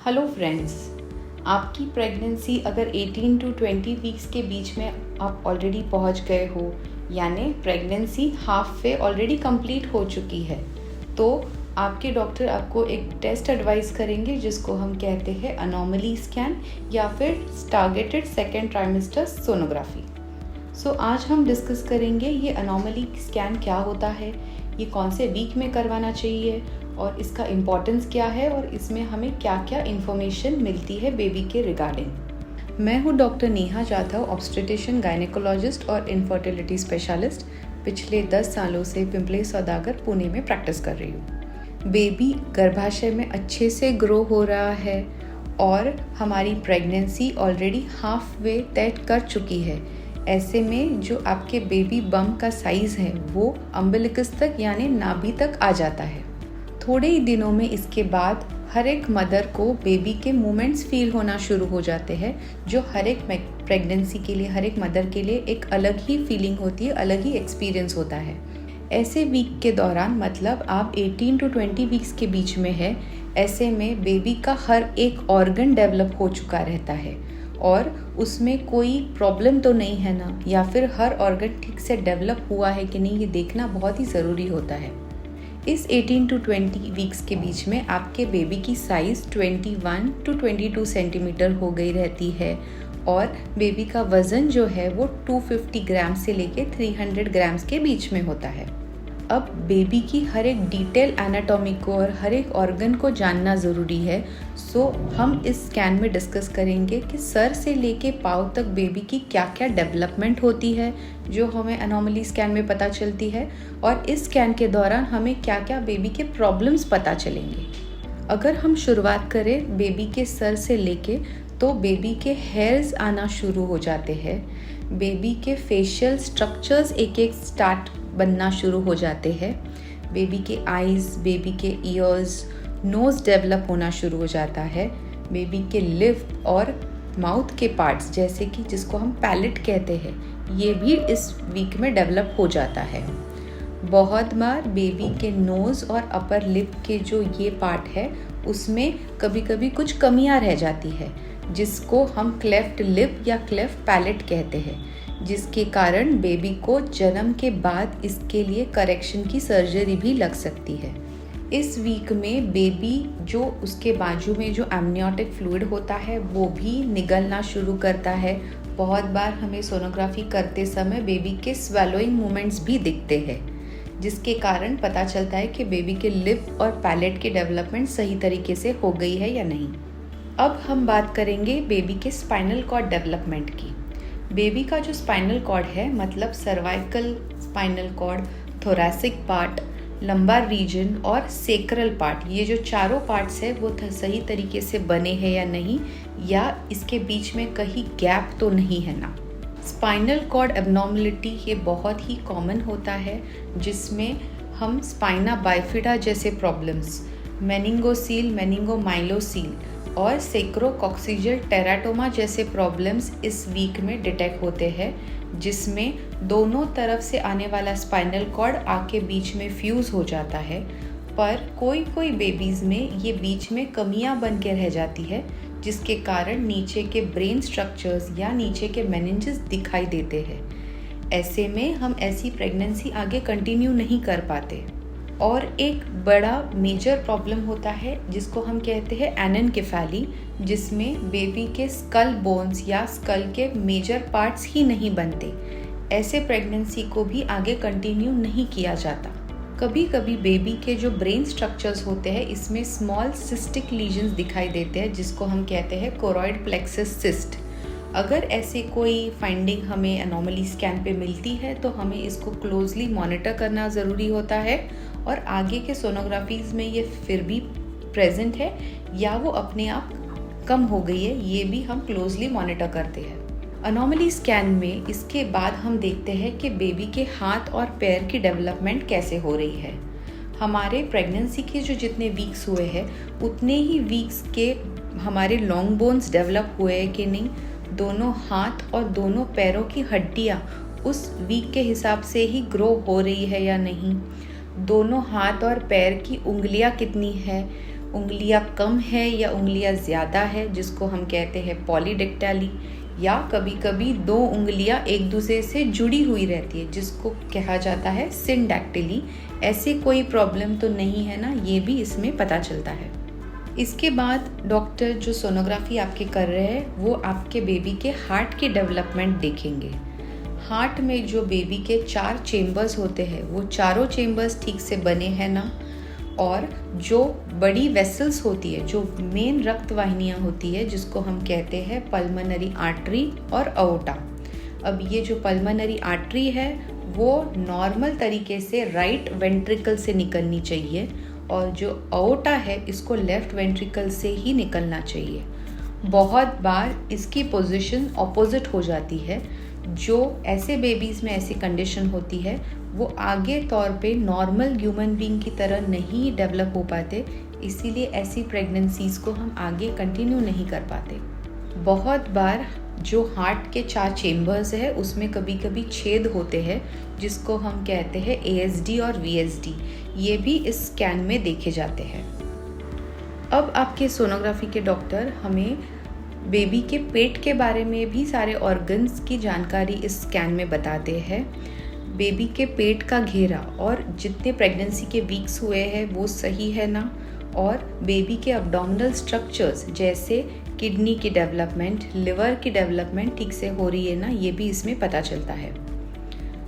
Hello friends, आपकी pregnancy अगर 18 to 20 weeks के बीच में आप ऑलरेडी पहुंच गए हो, यानी pregnancy half way already complete हो चुकी है, तो आपके डॉक्टर आपको एक टेस्ट एडवाइस करेंगे जिसको हम कहते हैं अनोमली स्कैन या फिर टारगेटेड सेकेंड ट्राइमेस्टर सोनोग्राफी। सो आज हम डिस्कस करेंगे ये अनोमली स्कैन क्या होता है, ये कौन से वीक में करवाना चाहिए और इसका इम्पोर्टेंस क्या है और इसमें हमें क्या क्या इन्फॉर्मेशन मिलती है बेबी के रिगार्डिंग। मैं हूँ doctor Neha Jadhav, obstetrician, gynaecologist और इनफर्टिलिटी स्पेशलिस्ट। पिछले 10 सालों से पिंपले सौदागर पुणे में प्रैक्टिस कर रही हूँ। बेबी गर्भाशय में अच्छे से ग्रो हो रहा है और हमारी प्रेगनेंसी ऑलरेडी हाफ वे तय कर चुकी है। ऐसे में जो आपके बेबी बम का साइज़ है वो अम्बिलिकस तक यानी नाभि तक आ जाता है। थोड़े ही दिनों में इसके बाद हर एक मदर को बेबी के मूवमेंट्स फील होना शुरू हो जाते हैं, जो हर एक प्रेगनेंसी के लिए, हर एक मदर के लिए एक अलग ही फीलिंग होती है, अलग ही एक्सपीरियंस होता है। ऐसे वीक के दौरान, मतलब आप 18 टू 20 वीक्स के बीच में है, ऐसे में बेबी का हर एक ऑर्गन डेवलप हो चुका रहता है और उसमें कोई प्रॉब्लम तो नहीं है ना, या फिर हर ऑर्गन ठीक से डेवलप हुआ है कि नहीं, ये देखना बहुत ही ज़रूरी होता है। इस 18 टू 20 वीक्स के बीच में आपके बेबी की साइज़ 21 टू 22 सेंटीमीटर हो गई रहती है और बेबी का वज़न जो है वो 250 ग्राम से लेके 300 ग्राम्स के बीच में होता है। अब बेबी की हर एक डिटेल एनाटॉमी को और हर एक ऑर्गन को जानना ज़रूरी है। सो हम इस स्कैन में डिस्कस करेंगे कि सर से लेके पाँव तक बेबी की क्या क्या डेवलपमेंट होती है, जो हमें अनोमली स्कैन में पता चलती है, और इस स्कैन के दौरान हमें क्या क्या बेबी के प्रॉब्लम्स पता चलेंगे। अगर हम शुरुआत करें बेबी के सर से लेके, तो बेबी के हेयर्स आना शुरू हो जाते हैं, बेबी के फेशियल स्ट्रक्चर्स एक एक स्टार्ट बनना शुरू हो जाते हैं, बेबी के आईज, बेबी के ईयर्स, नोज़ डेवलप होना शुरू हो जाता है, बेबी के लिप और माउथ के पार्ट्स जैसे कि जिसको हम पैलेट कहते हैं, ये भी इस वीक में डेवलप हो जाता है। बहुत बार बेबी के नोज़ और अपर लिप के जो ये पार्ट है उसमें कभी कभी कुछ कमियां रह जाती है, जिसको हम क्लेफ्ट लिप या क्लेफ्ट पैलेट कहते हैं, जिसके कारण बेबी को जन्म के बाद इसके लिए करेक्शन की सर्जरी भी लग सकती है। इस वीक में बेबी जो उसके बाजू में जो एमनियोटिक फ्लूइड होता है वो भी निगलना शुरू करता है। बहुत बार हमें सोनोग्राफी करते समय बेबी के स्वेलोइंग मूवमेंट्स भी दिखते हैं, जिसके कारण पता चलता है कि बेबी के लिप और पैलेट की डेवलपमेंट सही तरीके से हो गई है या नहीं। अब हम बात करेंगे बेबी के स्पाइनल कॉर्ड डेवलपमेंट की। बेबी का जो स्पाइनल कॉर्ड है, मतलब cervical spinal cord, thoracic part, lumbar region और सेक्रल पार्ट, ये जो चारों पार्ट्स है वो सही तरीके से बने हैं या नहीं, या इसके बीच में कहीं गैप तो नहीं है ना। स्पाइनल कॉर्ड एब्नॉर्मलिटी ये बहुत ही कॉमन होता है, जिसमें हम स्पाइना बाइफिडा जैसे प्रॉब्लम्स, मेनिंगोसील, मेनिंगोमाइलोसील और सेक्रोकॉक्सिजल टेराटोमा जैसे प्रॉब्लम्स इस वीक में डिटेक्ट होते हैं, जिसमें दोनों तरफ से आने वाला स्पाइनल कॉर्ड आके बीच में फ्यूज़ हो जाता है। पर कोई बेबीज़ में ये बीच में कमियां बन के रह जाती है, जिसके कारण नीचे के ब्रेन स्ट्रक्चर्स या नीचे के मेनिंजेस दिखाई देते हैं। ऐसे में हम ऐसी प्रेगनेंसी आगे कंटिन्यू नहीं कर पाते। और एक बड़ा मेजर प्रॉब्लम होता है जिसको हम कहते हैं एनेनकेफेली, जिसमें बेबी के स्कल बोन्स या स्कल के मेजर पार्ट्स ही नहीं बनते। ऐसे प्रेगनेंसी को भी आगे कंटिन्यू नहीं किया जाता। कभी कभी बेबी के जो ब्रेन स्ट्रक्चर्स होते हैं इसमें स्मॉल सिस्टिक लीजन्स दिखाई देते हैं, जिसको हम कहते हैं कोरॉइड प्लेक्सस सिस्ट। अगर ऐसे कोई फाइंडिंग हमें अनोमली स्कैन पे मिलती है तो हमें इसको क्लोजली मॉनिटर करना ज़रूरी होता है, और आगे के सोनोग्राफीज़ में ये फिर भी प्रेजेंट है या वो अपने आप कम हो गई है, ये भी हम क्लोजली मॉनिटर करते हैं। अनोमली स्कैन में इसके बाद हम देखते हैं कि बेबी के हाथ और पैर की डेवलपमेंट कैसे हो रही है। हमारे प्रेगनेंसी के जो जितने वीक्स हुए हैं उतने ही वीक्स के हमारे लॉन्ग बोन्स डेवलप हुए हैं कि नहीं, दोनों हाथ और दोनों पैरों की हड्डियाँ उस वीक के हिसाब से ही ग्रो हो रही है या नहीं, दोनों हाथ और पैर की उंगलियां कितनी है, उंगलियां कम है या उंगलियां ज़्यादा है, जिसको हम कहते हैं पॉलीडेक्टाली, या कभी कभी 2 उंगलियां एक दूसरे से जुड़ी हुई रहती है, जिसको कहा जाता है सिंडैक्टिली। ऐसे कोई प्रॉब्लम तो नहीं है ना, ये भी इसमें पता चलता है। इसके बाद डॉक्टर जो सोनोग्राफी आपके कर रहे हैं वो आपके बेबी के हार्ट की डेवलपमेंट देखेंगे। हार्ट में जो बेबी के 4 चेम्बर्स होते हैं वो चारों चेम्बर्स ठीक से बने हैं ना, और जो बड़ी वेसल्स होती है, जो मेन रक्त वाहिनियाँ होती है, जिसको हम कहते हैं पल्मोनरी आर्टरी और अओर्टा। अब ये जो पल्मोनरी आर्टरी है वो नॉर्मल तरीके से राइट वेंट्रिकल से निकलनी चाहिए, और जो अओर्टा है इसको लेफ्ट वेंट्रिकल से ही निकलना चाहिए। बहुत बार इसकी पोजीशन ऑपोजिट हो जाती है। जो ऐसे बेबीज़ में ऐसी कंडीशन होती है वो आगे तौर पे नॉर्मल ह्यूमन बीइंग की तरह नहीं डेवलप हो पाते, इसीलिए ऐसी प्रेगनेंसीज़ को हम आगे कंटिन्यू नहीं कर पाते। बहुत बार जो हार्ट के 4 चेम्बर्स है उसमें कभी कभी छेद होते हैं, जिसको हम कहते हैं ASD और VSD। ये भी इस स्कैन में देखे जाते हैं। अब आपके सोनोग्राफी के डॉक्टर हमें बेबी के पेट के बारे में भी सारे ऑर्गन्स की जानकारी इस स्कैन में बताते हैं। बेबी के पेट का घेरा और जितने प्रेगनेंसी के वीक्स हुए हैं वो सही है ना, और बेबी के अब्डोमिनल स्ट्रक्चर्स जैसे किडनी की डेवलपमेंट, लिवर की डेवलपमेंट ठीक से हो रही है ना, ये भी इसमें पता चलता है।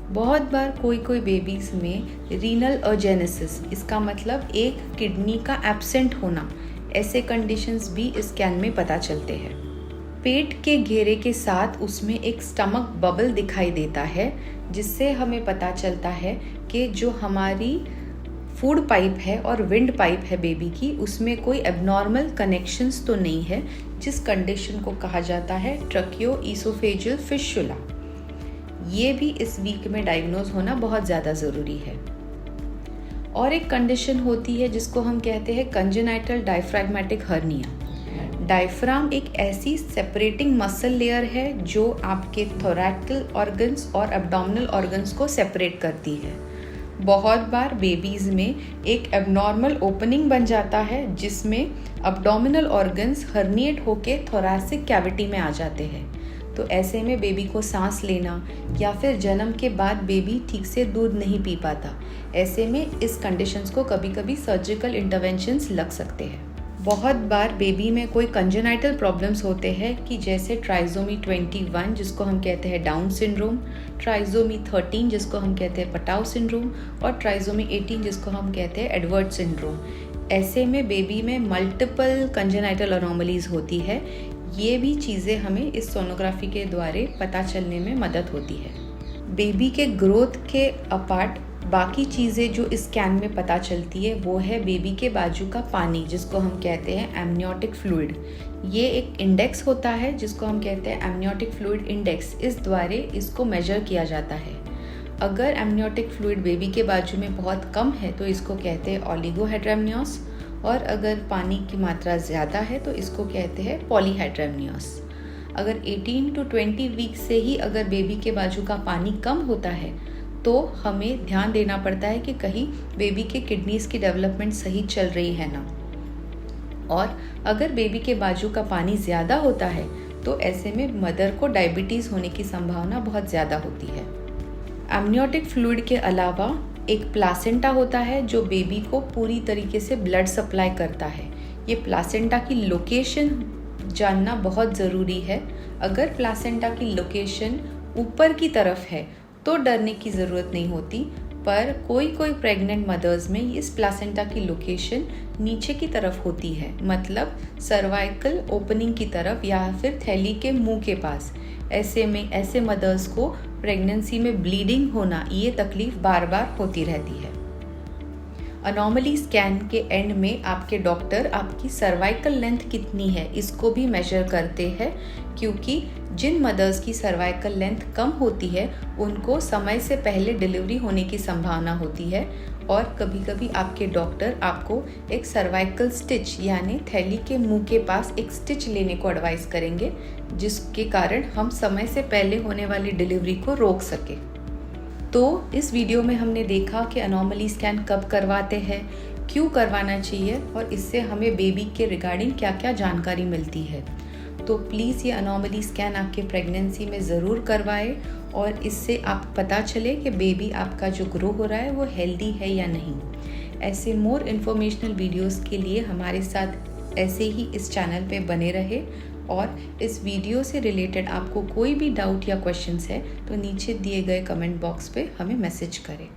बहुत बार कोई बेबीज़ में रीनल अजेनेसिस, इसका मतलब एक किडनी का एब्सेंट होना, ऐसे कंडीशंस भी इस स्कैन में पता चलते हैं। पेट के घेरे के साथ उसमें एक स्टमक बबल दिखाई देता है, जिससे हमें पता चलता है कि जो हमारी फूड पाइप है और विंड पाइप है बेबी की, उसमें कोई एबनॉर्मल कनेक्शंस तो नहीं है, जिस कंडीशन को कहा जाता है ट्रकियो-ईसोफेजियल फिस्टुला। ये भी इस वीक में डायग्नोज होना बहुत ज़्यादा ज़रूरी है। और एक कंडीशन होती है जिसको हम कहते हैं कंजेनाइटल डायफ्रैग्मेटिक हर्निया। डायफ्राम एक ऐसी सेपरेटिंग मसल लेयर है जो आपके थोरैकल ऑर्गन्स और एब्डोमिनल ऑर्गन्स को सेपरेट करती है। बहुत बार बेबीज़ में एक एबनॉर्मल ओपनिंग बन जाता है, जिसमें एब्डोमिनल ऑर्गन्स हर्निएट होके थोरैसिक कैविटी में आ जाते हैं। तो ऐसे में बेबी को सांस लेना या फिर जन्म के बाद बेबी ठीक से दूध नहीं पी पाता। ऐसे में इस कंडीशंस को कभी कभी सर्जिकल इंटरवेंशंस लग सकते हैं। बहुत बार बेबी में कोई कंजेनाइटल प्रॉब्लम्स होते हैं कि जैसे ट्राइजोमी 21 जिसको हम कहते हैं डाउन सिंड्रोम, ट्राइजोमी 13 जिसको हम कहते हैं पटाउ सिंड्रोम, और ट्राइजोमी 18 जिसको हम कहते हैं एडवर्ड सिंड्रोम। ऐसे में बेबी में मल्टीपल कंजेनाइटल अनोमलीज होती है। ये भी चीज़ें हमें इस सोनोग्राफी के द्वारा पता चलने में मदद होती है। बेबी के ग्रोथ के अपार्ट बाकी चीज़ें जो इस स्कैन में पता चलती है वो है बेबी के बाजू का पानी, जिसको हम कहते हैं एमनियोटिक फ्लूइड। ये एक इंडेक्स होता है जिसको हम कहते हैं एमनियोटिक फ्लूइड इंडेक्स। इस द्वारा इसको मेजर किया जाता है। अगर एमनियोटिक फ्लूइड बेबी के बाजू में बहुत कम है तो इसको कहते हैं ओलिगोहाइड्रामनियोस, और अगर पानी की मात्रा ज़्यादा है तो इसको कहते हैं पॉलीहाइड्रामनियोस। अगर 18 to 20 वीक से ही अगर बेबी के बाजू का पानी कम होता है तो हमें ध्यान देना पड़ता है कि कहीं बेबी के किडनीज की डेवलपमेंट सही चल रही है ना। और अगर बेबी के बाजू का पानी ज़्यादा होता है तो ऐसे में मदर को डायबिटीज़ होने की संभावना बहुत ज़्यादा होती है। एमनियोटिक फ्लूइड के अलावा एक प्लासेंटा होता है जो बेबी को पूरी तरीके से ब्लड सप्लाई करता है। ये प्लासेंटा की लोकेशन जानना बहुत ज़रूरी है। अगर प्लासेंटा की लोकेशन ऊपर की तरफ है तो डरने की ज़रूरत नहीं होती, पर कोई प्रेग्नेंट मदर्स में इस प्लासेंटा की लोकेशन नीचे की तरफ होती है, मतलब सर्वाइकल ओपनिंग की तरफ या फिर थैली के मुंह के पास। ऐसे में ऐसे मदर्स को प्रेगनेंसी में ब्लीडिंग होना, ये तकलीफ बार बार होती रहती है। अनोमली स्कैन के एंड में आपके डॉक्टर आपकी सर्वाइकल लेंथ कितनी है इसको भी मेजर करते हैं, क्योंकि जिन मदर्स की सर्वाइकल लेंथ कम होती है उनको समय से पहले डिलीवरी होने की संभावना होती है, और कभी कभी आपके डॉक्टर आपको एक सर्वाइकल स्टिच यानी थैली के मुंह के पास एक स्टिच लेने को एडवाइस करेंगे, जिसके कारण हम समय से पहले होने वाली डिलीवरी को रोक सके। तो इस वीडियो में हमने देखा कि अनोमली स्कैन कब करवाते हैं, क्यों करवाना चाहिए और इससे हमें बेबी के रिगार्डिंग क्या क्या जानकारी मिलती है। तो प्लीज़ ये अनोमली स्कैन आपके प्रेगनेंसी में ज़रूर करवाएं और इससे आप पता चले कि बेबी आपका जो ग्रो हो रहा है वो हेल्दी है या नहीं। ऐसे मोर इन्फॉर्मेशनल वीडियोस के लिए हमारे साथ ऐसे ही इस चैनल पे बने रहे और इस वीडियो से रिलेटेड आपको कोई भी डाउट या क्वेश्चंस है तो नीचे दिए गए कमेंट बॉक्स पे हमें मैसेज करें।